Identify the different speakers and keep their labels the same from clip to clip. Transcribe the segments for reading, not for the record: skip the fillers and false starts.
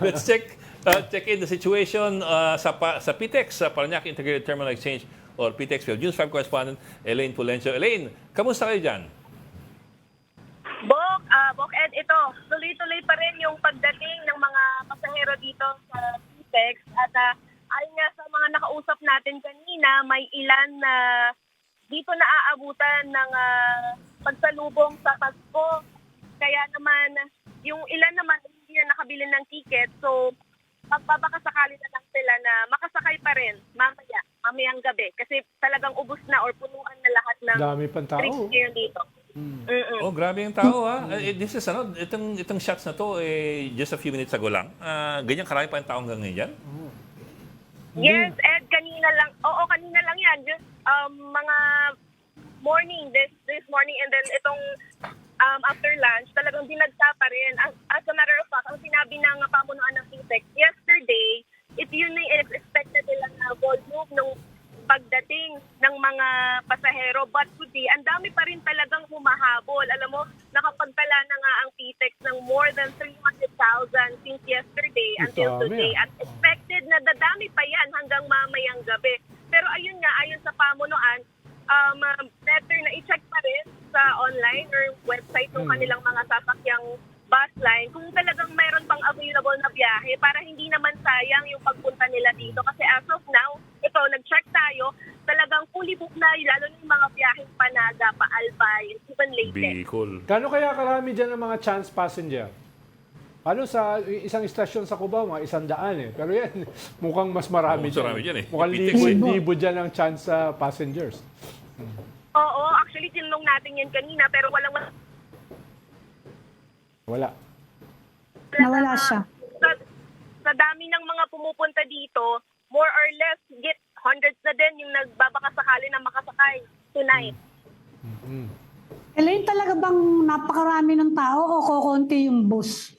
Speaker 1: Let's check in the situation sa PTEX, sa Parañaque Integrated Terminal Exchange or PTEX. We have News 5 correspondent Elaine Pulencio. Elaine, kamusta kayo dyan?
Speaker 2: Bok Ed, ito, tuloy-tuloy pa rin yung pagdating ng mga pasahero dito sa PTEX at ayon nga sa mga nakausap natin kanina, may ilan na dito na aabutan ng pagsalubong sa Pasko. Kaya naman, yung ilan naman hindi na nakabili ng ticket, so magbabakasakali na lang sila na makasakay pa rin mamayang gabi kasi talagang ubos na or punuan na lahat ng
Speaker 3: Dami pang tao.
Speaker 2: trips ngayon dito.
Speaker 1: Oh, grabe yung tao ha. This is itong shots na to just a few minutes ago lang. Ganyan karami pa yung tao hanggang ngayon dyan?
Speaker 2: Yes, Ed, kanina lang. Oo, kanina lang yan. Just mga morning, this morning, and then itong after lunch, talagang dinagsa pa rin. As a matter of fact, ang sinabi ng pamunuan ng PTEX yesterday, it yun na expected nilang volume ng pagdating ng mga pasahero. But today, ang dami pa rin talagang humahabol. Alam mo, nakapagtala na nga ang PTEX ng more than 300,000 since yesterday until today. At expected na dadami pa yan hanggang mamayang gabi. Pero ayun nga, ayon sa pamunuan, better na i-check pa rin sa online or website ng kanilang mga sasakyang bus line kung talagang mayroon pang available na biyahe para hindi naman sayang yung pagpunta nila dito. Kasi as of now, ito, nag-check tayo, talagang fully booked na, lalo na yung mga biyaheng Panaga, Albay, even Leyte.
Speaker 1: Bicol.
Speaker 3: Kano kaya karami dyan ng mga chance passenger? Ano sa isang istasyon sa Cubao, mga 100 Pero yan, mukhang mas marami
Speaker 1: mas marami dyan eh.
Speaker 3: Mukhang
Speaker 1: PTEX
Speaker 3: libo dyan ang chance sa passengers.
Speaker 2: Oo, actually, tinanong natin yan kanina, pero
Speaker 3: Wala.
Speaker 4: Nawala siya.
Speaker 2: Sa dami ng mga pumupunta dito, more or less, hundreds na din yung nagbabakasakali na makasakay tonight.
Speaker 4: Elaine, talaga bang napakarami ng tao o kokonti yung bus?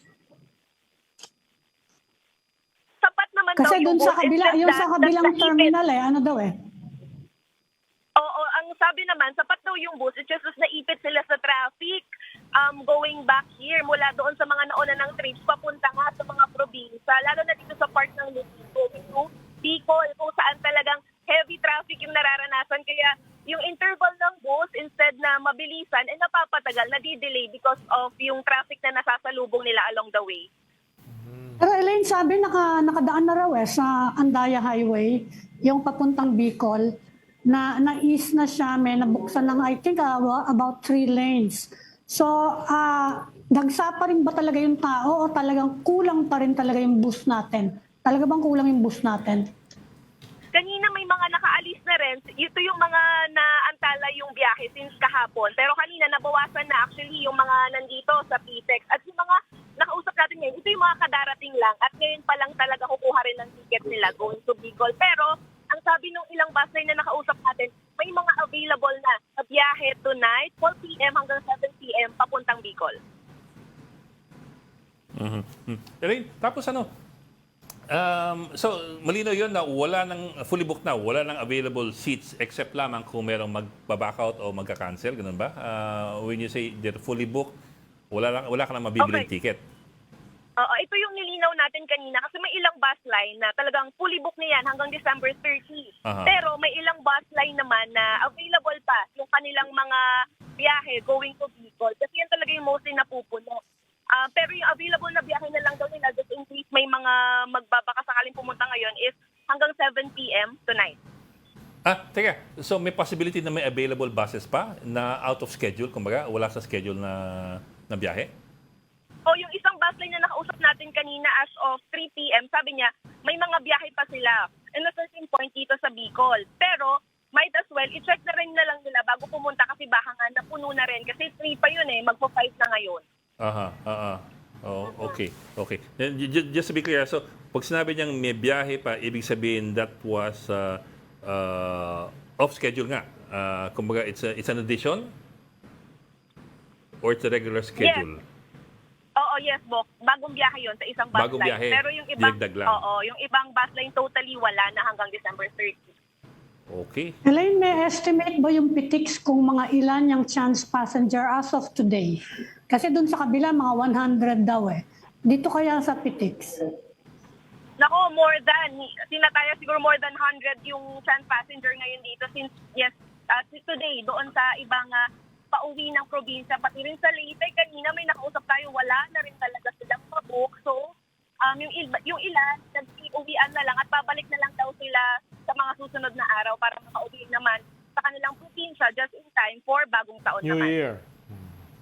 Speaker 2: Sapat naman daw
Speaker 4: Kasi
Speaker 2: yung
Speaker 4: doon sa
Speaker 2: bus.
Speaker 4: kabila,
Speaker 2: It's just
Speaker 4: yung sa
Speaker 2: that
Speaker 4: kabilang
Speaker 2: naipit.
Speaker 4: terminal ano daw
Speaker 2: Oo, ang sabi naman, sapat daw yung bus. It's just naipit sila sa traffic going back here mula doon sa mga nauna ng trips papunta nga sa mga probinsya. Lalo na dito sa part ng Luzon, Bicol, kung saan talagang heavy traffic yung nararanasan. Kaya yung interval ng bus, instead na mabilisan, napapatagal, nadidelay because of yung traffic na nasasalubong nila along the way.
Speaker 4: Pero Elaine, sabi nakadaan na raw sa Andaya Highway, yung papuntang Bicol, na nais na siya, may nabuksan ng I think about 3 lanes. So, dagsa pa rin ba talaga yung tao o talagang kulang pa rin talaga yung bus natin? Talaga bang kulang yung bus natin?
Speaker 2: Kanina may mga nakaalis na rin. Ito yung mga naantala yung biyahe since kahapon. Pero kanina nabawasan na actually yung mga nandito sa PTEX. At yung mga nakausap natin ngayon, ito yung mga kadarating lang. At ngayon pa lang talaga kukuha rin ng ticket nila going to Bicol. Pero ang sabi ng ilang bus line na nakausap natin, may mga available na biyahe tonight, 4 p.m. hanggang 7 p.m. papuntang Bicol.
Speaker 1: Elaine, tapos so malinaw yun na wala nang fully booked na, wala nang available seats except lamang kung merong mag-back out o magka-cancel, ganun ba? When you say they're fully booked, wala ka nang mabibiling ticket.
Speaker 2: Oo, ito yung nilinaw natin kanina kasi may ilang bus line na talagang fully booked na yan hanggang December 30. Pero may ilang bus line naman na available pa yung kanilang mga biyahe going to Bicol. Kasi yan talaga yung mostly napupuno. Pero yung available na biyahe na lang daw nila just in case may mga magbabakasakaling pumunta ngayon is hanggang 7 p.m. tonight.
Speaker 1: Teka. So may possibility na may available buses pa na out of schedule, kumbaga wala sa schedule na biyahe?
Speaker 2: O yung isang bus line na nakausap natin kanina as of 3 p.m., sabi niya, may mga biyahe pa sila in a certain point dito sa Bicol. Pero might as well, i-check na rin na lang nila bago pumunta kasi baka nga napuno na rin. Kasi 3 pa yun magpo-5 na ngayon.
Speaker 1: Oh, okay. Then, just to be clear, so pag sinabi niyang may biyahe pa, ibig sabihin that was off schedule nga. Kumbaga, it's an addition or it's a regular schedule?
Speaker 2: Yes. Oo, yes, Bok. Bagong biyahe yun sa isang bus
Speaker 1: Bagong
Speaker 2: line.
Speaker 1: biyahe,
Speaker 2: Pero yung ibang,
Speaker 1: dinagdag lang.
Speaker 2: yung ibang bus line totally wala na hanggang December 30.
Speaker 1: Okay.
Speaker 4: Elaine, may estimate ba yung PTEX kung mga ilan yung chance passenger as of today? Kasi dun sa kabila, mga 100 daw Dito kaya sa PTEX?
Speaker 2: Nako, sinataya siguro more than 100 yung sand passenger ngayon dito since today doon sa ibang pauwi ng probinsya. Pati rin sa Leyte, kanina may nakausap tayo, wala na rin talaga silang mabook. So, yung ilan, nag-uwian na lang at babalik na lang daw sila sa mga susunod na araw para makauwi naman sa kanilang probinsya just in time for bagong taon
Speaker 3: New
Speaker 2: naman.
Speaker 3: Year.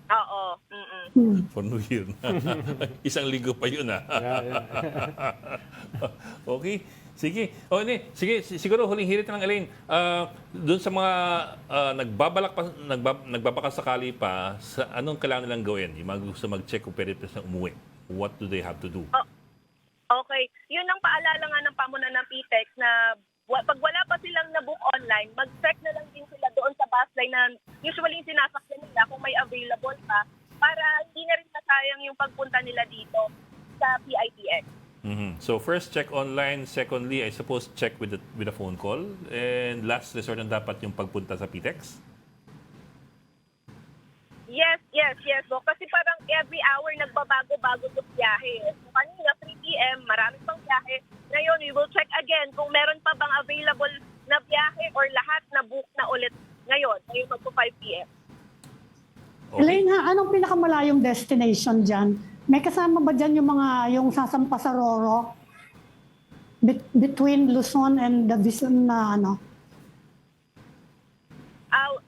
Speaker 2: Oo. Mm-mm.
Speaker 1: For New Year na. Isang linggo pa yun,
Speaker 3: Yeah.
Speaker 1: Okay. Sige. Sige, siguro huling hirit ng Elaine. Doon sa mga nagbabakasakali pa, sa anong kailangan nilang gawin? Yung mga gusto mag-check kung pwede pa silang umuwi. What do they have to do?
Speaker 2: Okay. Yun ang paalala nga ng pamunan ng PTEX na pag wala pa silang nabook online, mag-check na lang din sila doon sa bus line na usually sinasakyan nila kung may available pa para hindi na rin nasayang yung pagpunta nila dito sa PITX.
Speaker 1: So first, check online. Secondly, I suppose, check with a phone call. And last resort na dapat yung pagpunta sa PTEX?
Speaker 2: Yes, Doc. Kasi parang every hour nagbabago-bago yung biyahe. So kanina, 3 p.m., marami pang biyahe. Ngayon, we will check again kung meron pa bang available na biyahe or lahat na book na ulit ngayon magpo 5 p.m.
Speaker 1: Okay.
Speaker 4: Elaine, anong pinakamalayong destination dyan? May kasama ba dyan yung sasampa sa Roro? Between Luzon and the Vision na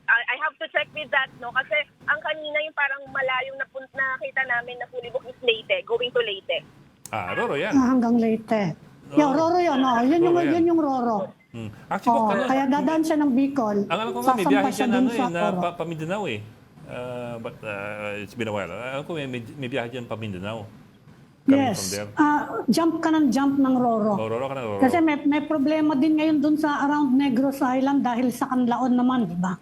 Speaker 2: I have to check with that, no? Kasi ang kanina yung parang malayong nakita namin na fully booked is Leyte, going to Leyte.
Speaker 1: Roro yan.
Speaker 4: hanggang Leyte. Yung Roro yun, yun yung Roro.
Speaker 1: Actually,
Speaker 4: Kaya dadaan siya ng Bicol.
Speaker 1: ang alam ko nga, may biyahe siya
Speaker 4: dun
Speaker 1: na,
Speaker 4: sa Roro.
Speaker 1: pa Mindanao eh. But it's been a while. Alam ko may biyahe dyan pa Mindanao. Coming from
Speaker 4: Yes.
Speaker 1: there.
Speaker 4: Jump ka ng Roro.
Speaker 1: Roro ka na, Roro.
Speaker 4: Kasi may problema din ngayon dun sa around Negros Island dahil sa Canlaon naman, di ba?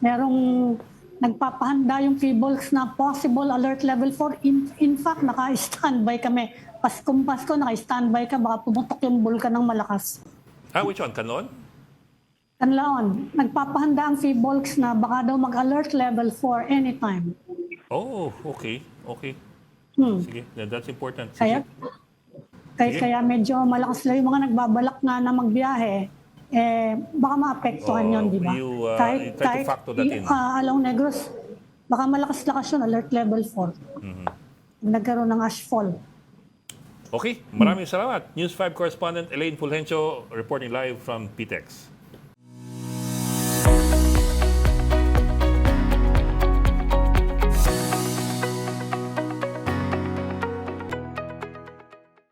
Speaker 4: Merong nagpapahanda yung Feebles na possible alert level 4. In fact, naka-standby kami. Paskong Pasko, naka-standby ka, baka pumutok yung bulkan ng malakas.
Speaker 1: Which one? Canlaon?
Speaker 4: Canlaon, nagpapahanda ang Feebles na baka daw mag-alert level 4 anytime.
Speaker 1: Oh, okay. Sige, that's important.
Speaker 4: Kaya,
Speaker 1: Sige.
Speaker 4: kaya medyo malakas lang yung mga nagbabalak na magbiyahe. Baka maapektuhan yun, di ba?
Speaker 1: You try to factor that in.
Speaker 4: Along Negros, baka malakas-lakas yun, alert level 4. Nagkaroon ng ashfall.
Speaker 1: Okay, maraming salamat. News 5 correspondent Elaine Fulgencio reporting live from PTEX.